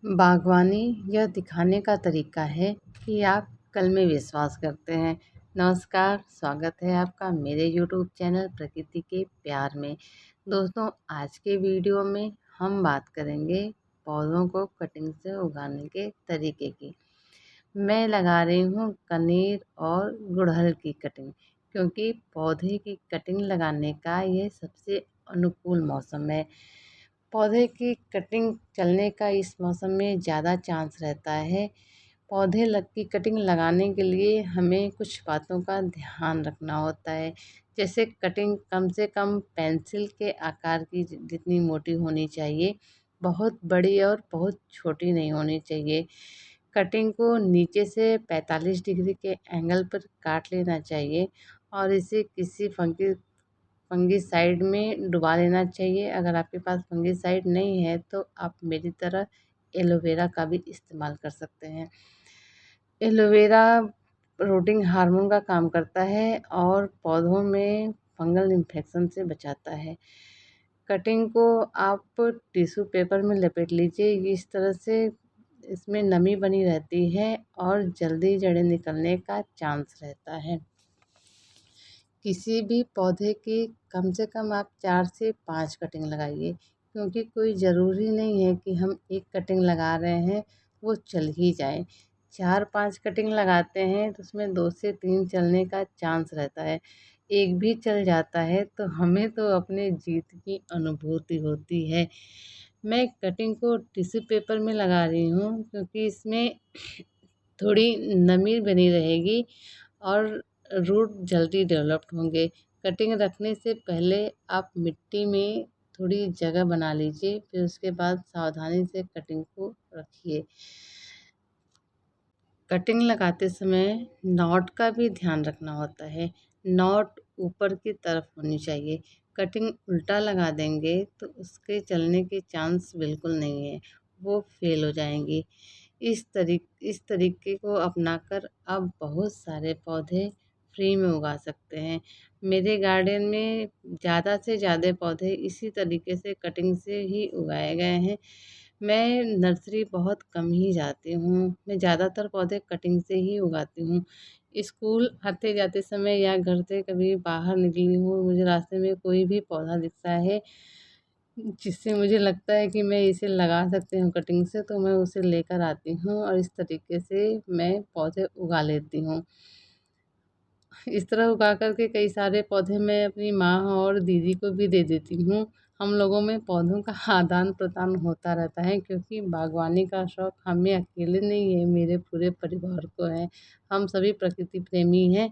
बागवानी यह दिखाने का तरीका है कि आप कल में विश्वास करते हैं। नमस्कार, स्वागत है आपका मेरे यूट्यूब चैनल प्रकृति के प्यार में। दोस्तों, आज के वीडियो में हम बात करेंगे पौधों को कटिंग से उगाने के तरीके की। मैं लगा रही हूँ कनेर और गुड़हल की कटिंग, क्योंकि पौधे की कटिंग लगाने का ये सबसे अनुकूल मौसम है। पौधे की कटिंग चलने का इस मौसम में ज़्यादा चांस रहता है। पौधे की कटिंग लगाने के लिए हमें कुछ बातों का ध्यान रखना होता है। जैसे कटिंग कम से कम पेंसिल के आकार की जितनी मोटी होनी चाहिए, बहुत बड़ी और बहुत छोटी नहीं होनी चाहिए। कटिंग को नीचे से 45 डिग्री के एंगल पर काट लेना चाहिए और इसे किसी फंगिसाइड में डुबा लेना चाहिए। अगर आपके पास फंगिसाइड नहीं है तो आप मेरी तरह एलोवेरा का भी इस्तेमाल कर सकते हैं। एलोवेरा रूटिंग हार्मोन का काम करता है और पौधों में फंगल इन्फेक्शन से बचाता है। कटिंग को आप टिश्यू पेपर में लपेट लीजिए। इस तरह से इसमें नमी बनी रहती है और जल्दी जड़ें निकलने का चांस रहता है। किसी भी पौधे की कम से कम आप 4 से 5 कटिंग लगाइए, क्योंकि कोई ज़रूरी नहीं है कि हम एक कटिंग लगा रहे हैं वो चल ही जाए। 4-5 कटिंग लगाते हैं तो उसमें 2 से 3 चलने का चांस रहता है। एक भी चल जाता है तो हमें तो अपने जीत की अनुभूति होती है। मैं कटिंग को टिश्यू पेपर में लगा रही हूँ, क्योंकि इसमें थोड़ी नमी बनी रहेगी और रूट जल्दी डेवलप्ड होंगे। कटिंग रखने से पहले आप मिट्टी में थोड़ी जगह बना लीजिए, फिर उसके बाद सावधानी से कटिंग को रखिए। कटिंग लगाते समय नॉट का भी ध्यान रखना होता है। नॉट ऊपर की तरफ होनी चाहिए। कटिंग उल्टा लगा देंगे तो उसके चलने के चांस बिल्कुल नहीं है, वो फेल हो जाएंगी। इस तरीके को अपनाकर आप बहुत सारे पौधे फ्री में उगा सकते हैं। मेरे गार्डन में ज़्यादा से ज़्यादा पौधे इसी तरीके से कटिंग से ही उगाए गए हैं। मैं नर्सरी बहुत कम ही जाती हूँ। मैं ज़्यादातर पौधे कटिंग से ही उगाती हूँ। स्कूल आते जाते समय या घर से कभी बाहर निकली हूँ, मुझे रास्ते में कोई भी पौधा दिखता है जिससे मुझे लगता है कि मैं इसे लगा सकती हूँ कटिंग से, तो मैं उसे लेकर आती हूँ और इस तरीके से मैं पौधे उगा लेती हूँ। इस तरह उगा कर के कई सारे पौधे मैं अपनी माँ और दीदी को भी दे देती हूँ। हम लोगों में पौधों का आदान-प्रदान होता रहता है, क्योंकि बागवानी का शौक हमें अकेले नहीं है, मेरे पूरे परिवार को है। हम सभी प्रकृति प्रेमी हैं।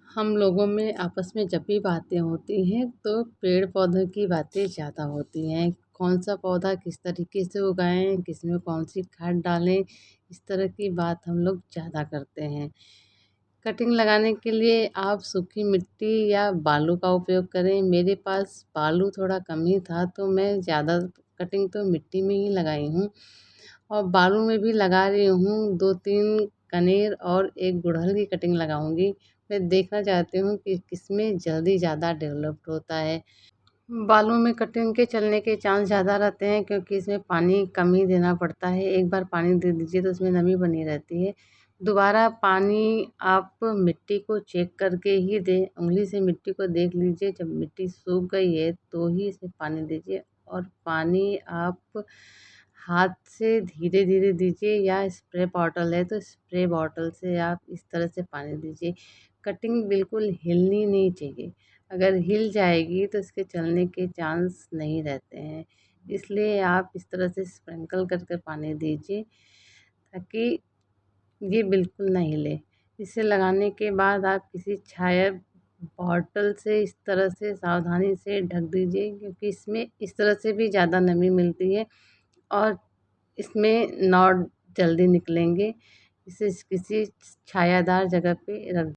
हम लोगों में आपस में जब भी बातें होती हैं तो पेड़ पौधों की बातें ज़्यादा होती हैं। कौन-सा पौधा किस तरीके से उगाएँ, किसमें कौन-सी खाद डालें, इस तरह की बात हम लोग ज़्यादा करते हैं। कटिंग लगाने के लिए आप सूखी मिट्टी या बालू का उपयोग करें। मेरे पास बालू थोड़ा कम ही था, तो मैं ज़्यादा कटिंग तो मिट्टी में ही लगाई हूँ और बालू में भी लगा रही हूँ। 2-3 कनेर और 1 गुड़हल की कटिंग लगाऊँगी। मैं देखना चाहती हूँ कि किसमें जल्दी ज़्यादा डेवलप्ड होता है। बालू में कटिंग के चलने के चांस ज़्यादा रहते हैं, क्योंकि इसमें पानी कम ही देना पड़ता है। एक बार पानी दे दीजिए तो उसमें नमी बनी रहती है। दोबारा पानी आप मिट्टी को चेक करके ही दें। उँगली से मिट्टी को देख लीजिए, जब मिट्टी सूख गई है तो ही इसमें पानी दीजिए और पानी आप हाथ से धीरे-धीरे दीजिए, या स्प्रे बॉटल है तो स्प्रे बॉटल से आप इस तरह से पानी दीजिए। कटिंग बिल्कुल हिलनी नहीं चाहिए। अगर हिल जाएगी तो इसके चलने के चांस नहीं रहते हैं। इसलिए आप इस तरह से स्प्रिंकल कर कर पानी दीजिए, ताकि ये बिल्कुल ना हिले। इसे लगाने के बाद आप किसी छाया बॉटल से इस तरह से सावधानी से ढक दीजिए, क्योंकि इसमें इस तरह से भी ज़्यादा नमी मिलती है और इसमें नॉट जल्दी निकलेंगे। इसे किसी छायादार जगह पे रख